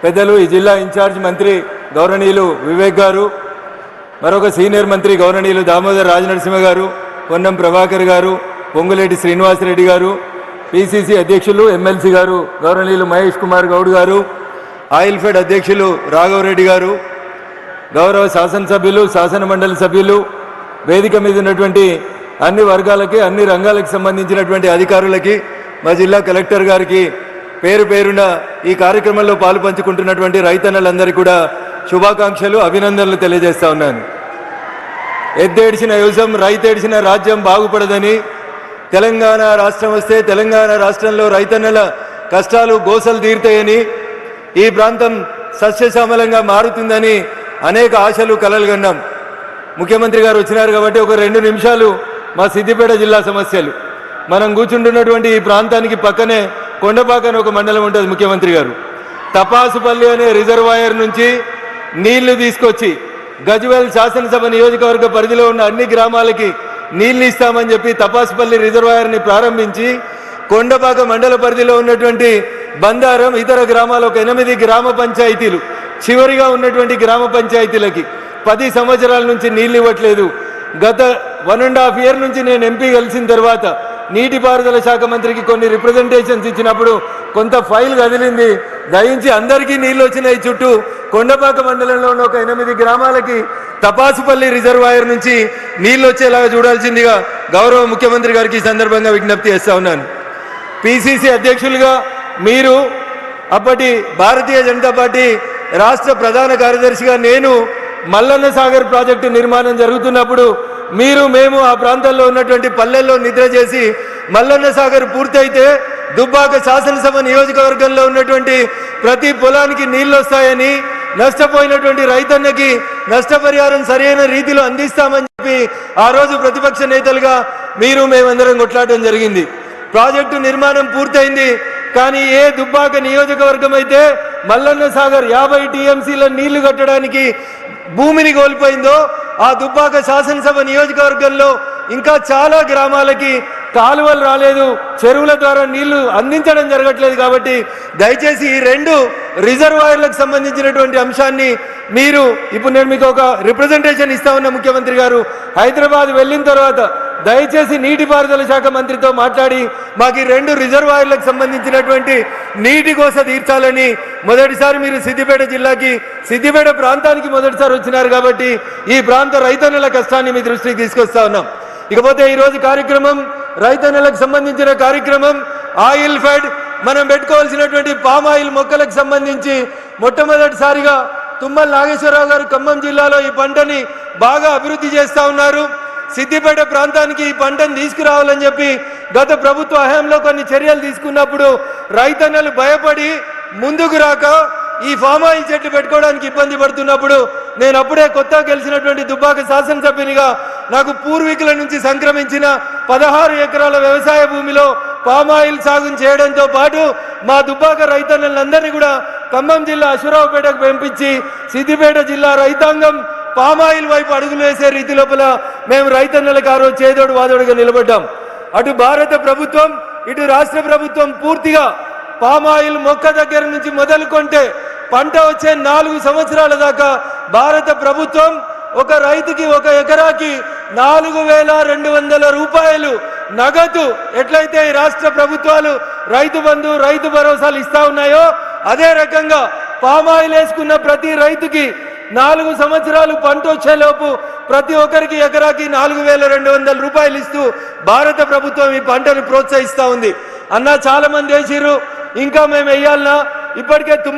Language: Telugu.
పెద్దలు ఈ జిల్లా ఇన్ఛార్జ్ మంత్రి గౌరవనీయులు వివేక్ గారు, మరొక సీనియర్ మంత్రి గౌరవనీయులు దామోదర్ రాజనరసింహ గారు, పొన్నం ప్రభాకర్ గారు, పొంగులేటి శ్రీనివాసరెడ్డి గారు, పిసిసి అధ్యక్షులు ఎమ్మెల్సీ గారు గౌరవనీయులు మహేష్ కుమార్ గౌడ్ గారు, ఆయిల్ ఫెడ్ అధ్యక్షులు రాఘవరెడ్డి గారు, గౌరవ శాసనసభ్యులు, శాసన మండలి సభ్యులు, వేదిక మీద ఉన్నటువంటి అన్ని వర్గాలకి, అన్ని రంగాలకు సంబంధించినటువంటి అధికారులకి, మా జిల్లా కలెక్టర్ గారికి పేరు పేరున ఈ కార్యక్రమంలో పాలు పంచుకుంటున్నటువంటి రైతన్నలందరికీ కూడా శుభాకాంక్షలు, అభినందనలు తెలియజేస్తా ఉన్నాను. ఎద్దేడిచిన యువసం, రైతేడిచిన రాజ్యం బాగుపడదని, తెలంగాణ రాష్ట్రం వస్తే తెలంగాణ రాష్ట్రంలో రైతన్నల కష్టాలు గోసలు తీరుతాయని, ఈ ప్రాంతం సస్యశ్యామలంగా మారుతుందని అనేక ఆశలు కలలు కన్నాం. ముఖ్యమంత్రి గారు వచ్చినారు కాబట్టి ఒక 2 నిమిషాలు మా సిద్దిపేట జిల్లా సమస్యలు. మనం కూర్చుంటున్నటువంటి ఈ ప్రాంతానికి పక్కనే కొండపాక ఒక మండలం ఉంటుంది. ముఖ్యమంత్రి గారు తపాసుపల్లి అనే రిజర్వాయర్ నుంచి నీళ్లు తీసుకొచ్చి గజ్వేల్ శాసనసభ నియోజకవర్గ పరిధిలో ఉన్న అన్ని గ్రామాలకి నీళ్లు ఇస్తామని చెప్పి తపాసుపల్లి రిజర్వాయర్ని ప్రారంభించి కొండపాక మండల పరిధిలో ఉన్నటువంటి బందారం, ఇతర గ్రామాల ఒక 8 గ్రామ పంచాయతీలు, చివరిగా ఉన్నటువంటి గ్రామ పంచాయతీలకి 10 సంవత్సరాల నుంచి నీళ్ళు ఇవ్వట్లేదు. గత 1.5 ఇయర్ నుంచి నేను ఎంపీ కలిసిన తర్వాత నీటిపారుదల శాఖ మంత్రికి కొన్ని రిప్రజెంటేషన్స్ ఇచ్చినప్పుడు కొంత ఫైల్ కదిలింది. దయించి అందరికీ నీళ్ళు వచ్చినాయి. చుట్టూ కొండపాక మండలంలో ఉన్న ఒక 8 గ్రామాలకి తపాసుపల్లి రిజర్వాయర్ నుంచి నీళ్ళు వచ్చేలాగా చూడాల్సిందిగా గౌరవ ముఖ్యమంత్రి గారికి ఈ సందర్భంగా విజ్ఞప్తి చేస్తా ఉన్నాను. పిసిసి అధ్యక్షులుగా మీరు, అప్పటి భారతీయ జనతా పార్టీ రాష్ట్ర ప్రధాన కార్యదర్శిగా నేను మల్లన్న సాగర్ ప్రాజెక్టు నిర్మాణం జరుగుతున్నప్పుడు మేము ఆ ప్రాంతాల్లో ఉన్నటువంటి పల్లెల్లో నిద్ర చేసి మల్లన్న సాగర్ పూర్తయితే దుబ్బాక శాసనసభ నియోజకవర్గంలో ఉన్నటువంటి ప్రతి పొలానికి నీళ్ళు వస్తాయని, నష్టపోయినటువంటి రైతన్నకి నష్టపరిహారం సరైన రీతిలో అందిస్తామని చెప్పి ఆ రోజు ప్రతిపక్ష నేతలుగా మేమందరం కొట్లాడడం జరిగింది. ప్రాజెక్టు నిర్మాణం పూర్తయింది. కానీ ఏ దుబ్బాక నియోజకవర్గం అయితే మల్లన్న సాగర్ 50 టీఎంసీల నీళ్లు కట్టడానికి భూమిని కోల్పోయిందో, ఆ దుబ్బాక శాసనసభ నియోజకవర్గంలో ఇంకా చాలా గ్రామాలకి కాలువలు రాలేదు, చెరువుల ద్వారా నీళ్లు అందించడం జరగట్లేదు. కాబట్టి దయచేసి ఈ 2 రిజర్వాయర్లకు సంబంధించినటువంటి అంశాన్ని ఇప్పుడు నేను మీకు ఒక రిప్రజెంటేషన్ ఇస్తా ఉన్న ముఖ్యమంత్రి గారు హైదరాబాద్ వెళ్ళిన తర్వాత దయచేసి నీటిపారుదల శాఖ మంత్రితో మాట్లాడి మాకు ఈ 2 రిజర్వాయర్లకు సంబంధించినటువంటి నీటి కోస తీర్చాలని, మొదటిసారి మీరు సిద్దిపేట జిల్లాకి, సిద్దిపేట ప్రాంతానికి మొదటిసారి వచ్చినారు కాబట్టి ఈ ప్రాంత రైతన్నల కష్టాన్ని మీ దృష్టికి తీసుకొస్తా ఉన్నాం. ఇకపోతే ఈరోజు కార్యక్రమం రైతన్నలకు సంబంధించిన కార్యక్రమం. ఆయిల్ ఫెడ్ మనం పెట్టుకోవాల్సినటువంటి పామ్ ఆయిల్ మొక్కలకు సంబంధించి మొట్టమొదటిసారిగా తుమ్మల నాగేశ్వరరావు గారు ఖమ్మం జిల్లాలో ఈ పంటని బాగా అభివృద్ధి చేస్తా ఉన్నారు. సిద్దిపేట ప్రాంతానికి ఈ పంటను తీసుకురావాలని చెప్పి గత ప్రభుత్వ హయాంలో కొన్ని చర్యలు తీసుకున్నప్పుడు రైతన్నలు భయపడి ముందుకు రాక ఈ ఫామ్ ఆయిల్ చెట్లు పెట్టుకోవడానికి ఇబ్బంది పడుతున్నప్పుడు నేను అప్పుడే కొత్తగా గెలిచినటువంటి దుబ్బాక శాసనసభ్యునిగా నాకు పూర్వీకుల నుంచి సంక్రమించిన 16 ఎకరాల వ్యవసాయ భూమిలో పామ్ ఆయిల్ సాగు చేయడంతో పాటు మా దుబ్బాక రైతన్నలందరినీ కూడా ఖమ్మం జిల్లా అశ్వరావుపేటకు పంపించి సిద్దిపేట జిల్లా రైతాంగం పామాయిల్ వైపు అడుగులు వేసే రీతి లోపల మేము రైతన్నలకు ఆ రోజు చేదోడు వాదోడుగా నిలబడ్డాం. అటు భారత ప్రభుత్వం, ఇటు రాష్ట్ర ప్రభుత్వం పూర్తిగా పామాయిల్ మొక్క దగ్గర నుంచి మొదలుకొంటే పంట వచ్చే 4 సంవత్సరాల దాకా భారత ప్రభుత్వం ఒక రైతుకి ఒక ఎకరాకి 4,200 రూపాయలు నగదు ఎట్లయితే ఈ రాష్ట్ర ప్రభుత్వాలు రైతు బంధు, రైతు భరోసాలు ఇస్తా ఉన్నాయో అదే రకంగా పామాయిల్ వేసుకున్న ప్రతి రైతుకి 4 సంవత్సరాలు పంట వచ్చేలోపు ప్రతి ఒక్కరికి ఎకరాకి 4,200 రూపాయలు ఇస్తూ భారత ప్రభుత్వం ఈ పంటను ప్రోత్సహిస్తూ ఉంది. అన్న చాలా మంది వేసిర్రు, ఇంకా మేము వేయాలన్నా, ఇప్పటికే